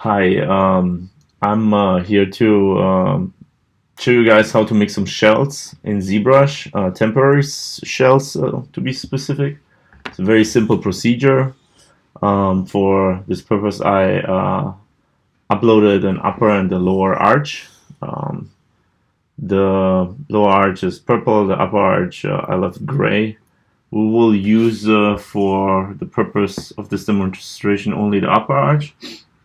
Hi, I'm here to show you guys how to make some shells in ZBrush, temporary shells to be specific. It's a very simple procedure. For this purpose, I uploaded an upper and a lower arch. Um, the lower arch is purple, the upper arch I left gray. We will use for the purpose of this demonstration only the upper arch.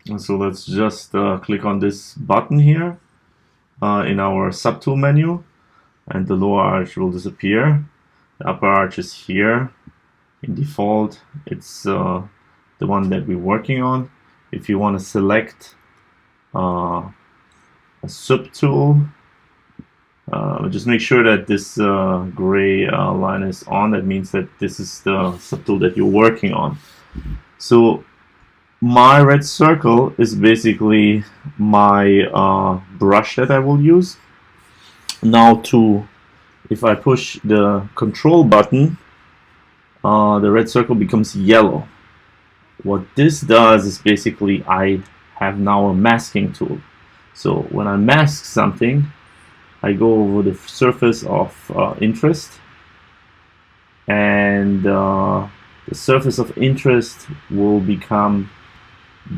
And so let's just click on this button here in our subtool menu, and the lower arch will disappear. The upper arch is here. In default, it's the one that we're working on. If you want to select a subtool, just make sure that this gray line is on. That means that this is the subtool that you're working on. So my red circle is basically my brush that I will use. Now if I push the control button, the red circle becomes yellow. What this does is basically I have now a masking tool. So when I mask something, I go over the surface of interest, and the surface of interest will become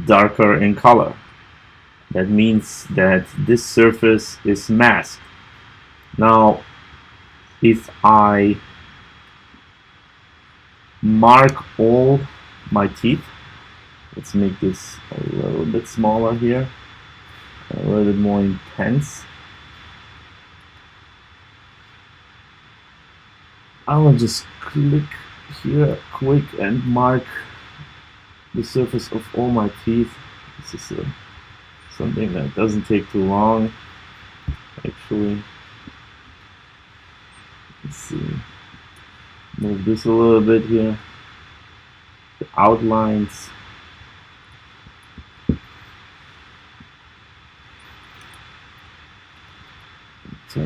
darker in color. That means that this surface is masked. Now, if I mark all my teeth, let's make this a little bit smaller here, a little bit more intense. I will just click here quick and mark the surface of all my teeth. This is something that doesn't take too long, actually. Let's see. Move this a little bit here. The outlines. Here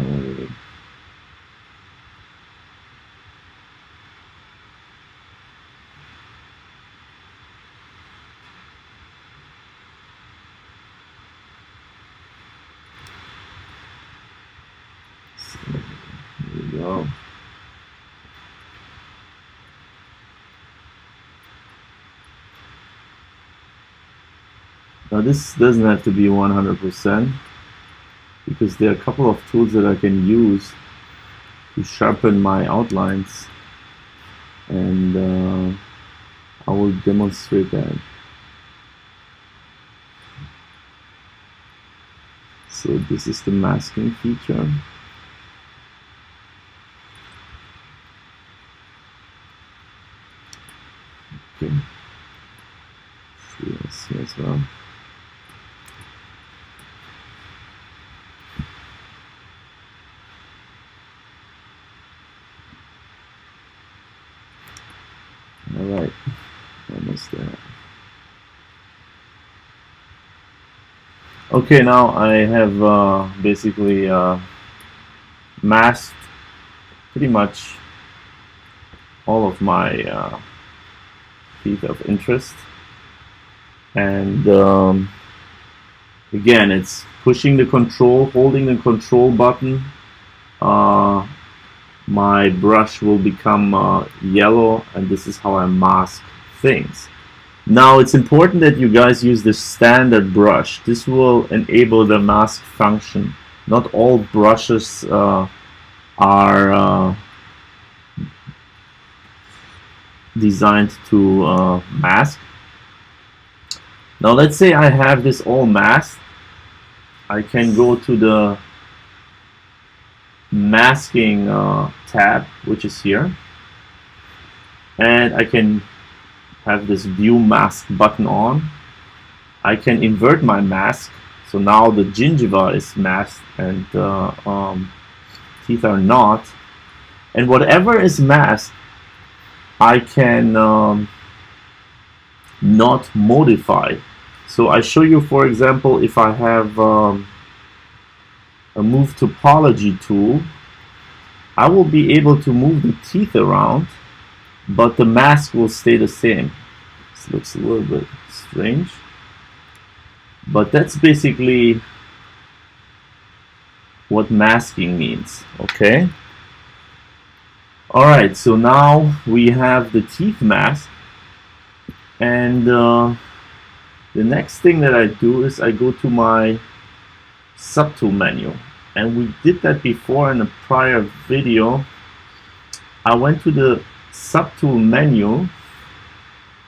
we go. Now this doesn't have to be 100% because there are a couple of tools that I can use to sharpen my outlines, and I will demonstrate that. So this is the masking feature. Okay. See this here as well. Alright, almost there. Okay, now I have basically masked pretty much all of my teeth of interest, and again, it's pushing the control, holding the control button. My brush will become yellow, and this is how I mask things. Now it's important that you guys use the standard brush. This will enable the mask function. Not all brushes are designed to mask. Now let's say I have this all masked. I can go to the masking tab, which is here, and I can have this view mask button on. I can invert my mask, so now the gingiva is masked and teeth are not, and whatever is masked I can not modify. So I show you, for example, if I have a move topology tool, I will be able to move the teeth around, but the mask will stay the same. This looks a little bit strange, But that's basically what masking means, okay? Alright, so now we have the teeth mask, and the next thing that I do is I go to my subtool menu, and we did that before in a prior video. I went to the subtool menu,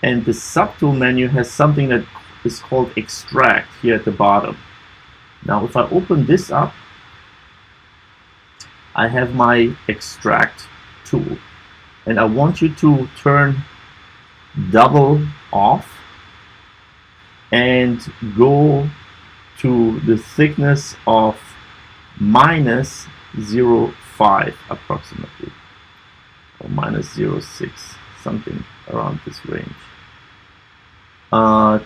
and the subtool menu has something that is called extract here at the bottom. Now if I open this up, I have my extract tool, and I want you to turn double off and go to the thickness of minus 0.5 approximately, or minus 0.6, something around this range.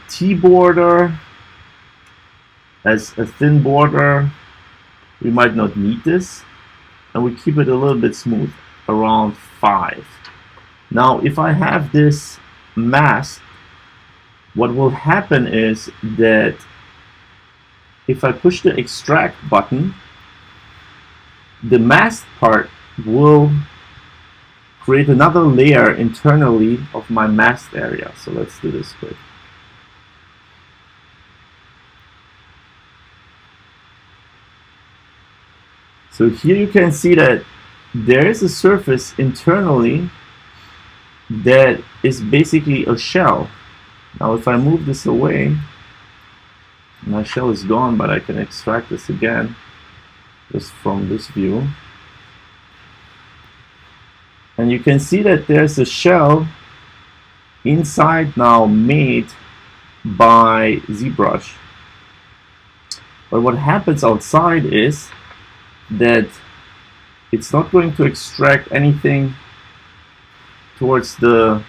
T border as a thin border, we might not need this, and we keep it a little bit smooth, around 5. Now if I have this mask, what will happen is that if I push the extract button, the mask part will create another layer internally of my masked area. So let's do this quick. So here you can see that there is a surface internally that is basically a shell. Now if I move this away, my shell is gone, but I can extract this again just from this view. And you can see that there's a shell inside now made by ZBrush. But what happens outside is that it's not going to extract anything towards the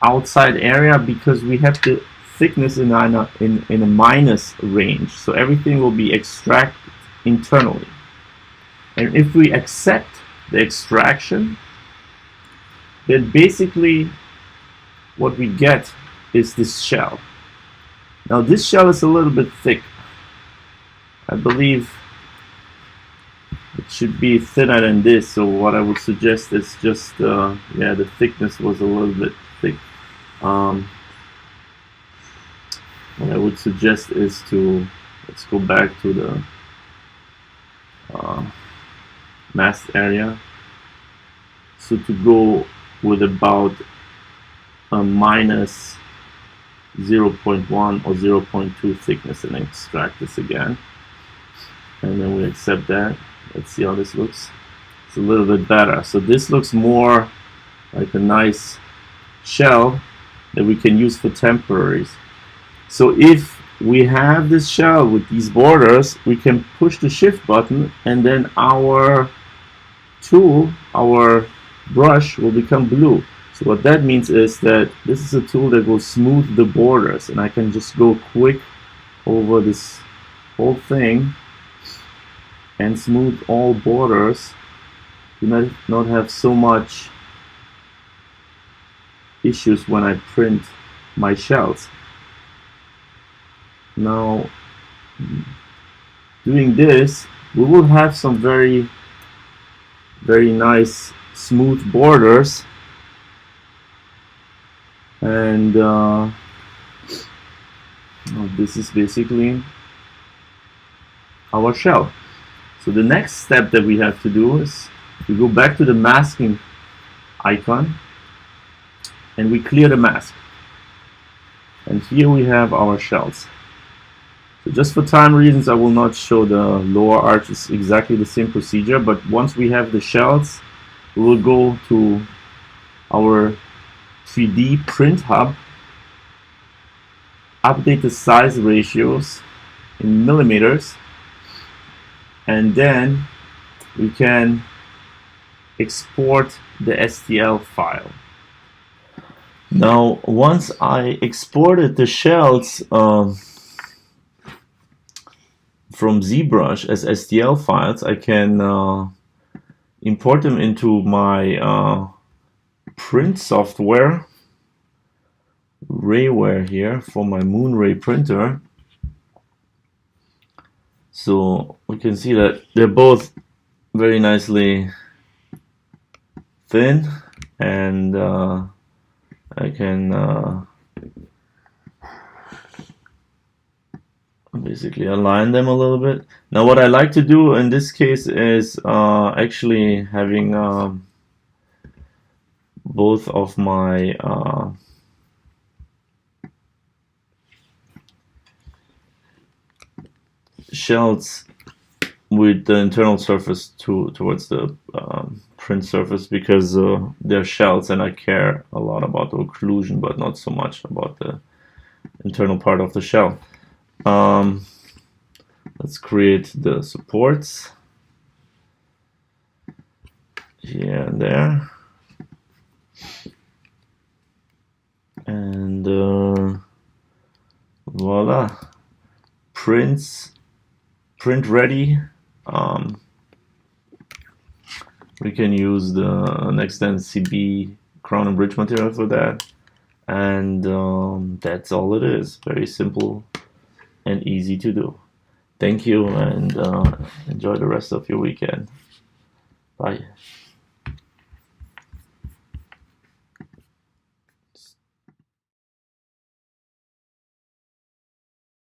outside area because we have the thickness in a minus range. So everything will be extracted internally. And if we accept the extraction, then basically what we get is this shell. Now this shell is a little bit thick. I believe it should be thinner than this, so what I would suggest is just yeah, the thickness was a little bit thick. What I would suggest is to, let's go back to the masked area. So to go with about a minus 0.1 or 0.2 thickness and extract this again. And then we accept that. Let's see how this looks. It's a little bit better. So this looks more like a nice shell that we can use for temporaries. So if we have this shell with these borders, we can push the shift button and then our tool, our brush, will become blue. So what that means is that this is a tool that will smooth the borders, and I can just go quick over this whole thing and smooth all borders to not have so much issues when I print my shells. Now doing this, we will have some very nice smooth borders, and this is basically our shell. So the next step that we have to do is we go back to the masking icon and we clear the mask, and here we have our shells. So just for time reasons, I will not show the lower arch. It's exactly the same procedure, but once we have the shells, we will go to our 3D print hub, update the size ratios in millimeters, and then we can export the STL file. Now once I exported the shells from ZBrush as STL files, I can import them into my print software, Rayware here, for my Moonray printer, So we can see that they're both very nicely thin, and I can basically align them a little bit. Now what I like to do in this case is actually having both of my shells with the internal surface towards the print surface, because they're shells and I care a lot about the occlusion but not so much about the internal part of the shell. Let's create the supports here and there, and voila, print ready. We can use the next CB crown and bridge material for that, and that's all it is. Very simple and easy to do. Thank you, and enjoy the rest of your weekend. Bye.